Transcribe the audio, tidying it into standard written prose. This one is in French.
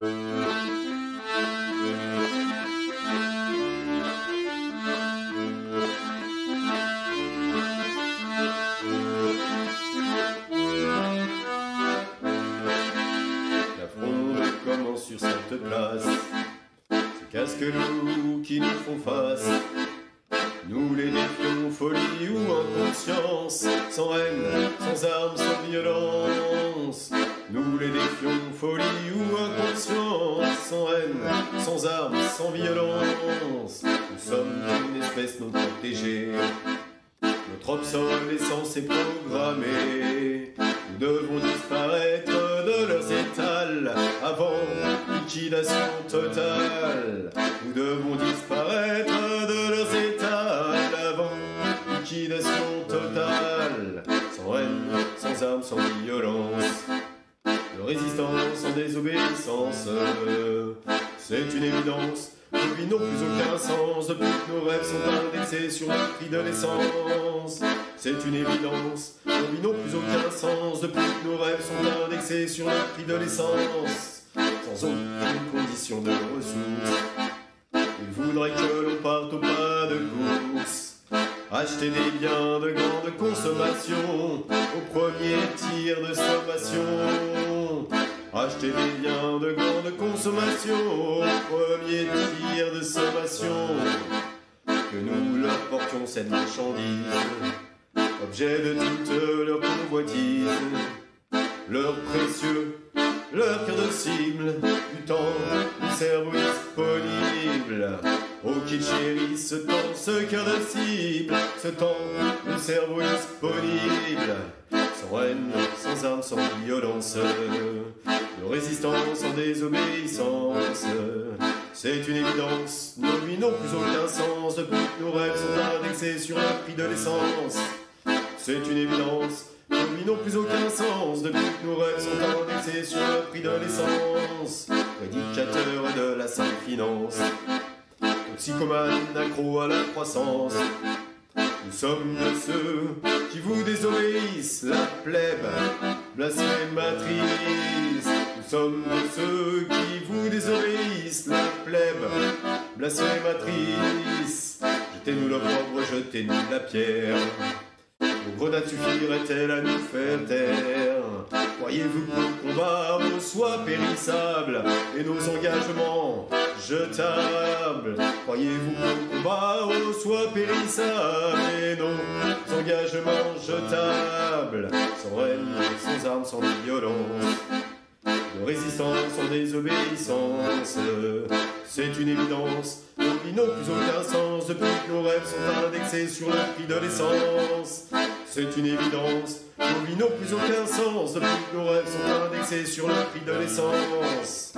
La fronde commence sur cette place, ces casque-loups qui nous font face. Nous les défions, folie ou inconscience, sans haine, sans armes, sans violence. Nous les défions, folie ou inconscience, sans haine, sans armes, sans violence. Nous sommes une espèce non protégée, notre obsolescence est programmée. Nous devons disparaître de leurs étals avant liquidation totale. Nous devons disparaître de leurs étals avant liquidation totale. Sans haine, sans armes, sans violence, de résistance sans désobéissance. C'est une évidence, nos vies n'ont plus aucun sens depuis que nos rêves sont indexés sur le prix de l'essence. C'est une évidence, nos vies n'ont plus aucun sens depuis que nos rêves sont indexés sur le prix de l'essence. Sans aucune condition de ressources, ils voudraient que l'on parte au pas de course. Acheter des biens de grande consommation au premier tir de sommation. Acheter des biens de grande consommation au premier tir de sommation. Que nous leur portions cette marchandise, objet de toute leur convoitise. Leur précieux, leur cœur de cible, du temps, du cerveau disponible. Oh qu'ils chérissent ce temps, ce cœur de cible, ce temps, le cerveau disponible. Sans haine, sans armes, sans violence, de résistance, sans désobéissance. C'est une évidence, nos vies n'ont plus aucun sens depuis que nos rêves sont indexés sur le prix de l'essence. C'est une évidence, nos vies n'ont plus aucun sens depuis que nos rêves sont indexés sur le prix de l'essence. Prédicateurs de la sainte finance, toxicomanes accros à la croissance. Nous sommes de ceux qui vous désobéissent, la plèbe blasphématrice. Nous sommes de ceux qui vous désobéissent, la plèbe blasphématrice. Jetez-nous l'opprobre, jetez-nous la pierre. Nos grenades suffiraient-elles à nous faire taire? Croyez-vous que nos combats soit périssables et nos engagements jetables? Croyez-vous que nos combats soit périssables et nos engagements jetables? Sans haine, sans armes, sans violence, de résistance, sans désobéissance. C'est une évidence, nos vies n'ont plus aucun sens depuis que nos rêves sont indexés sur le prix de l'essence. C'est une évidence, nos vies n'ont plus aucun sens depuis que nos rêves sont indexés sur le prix de l'essence.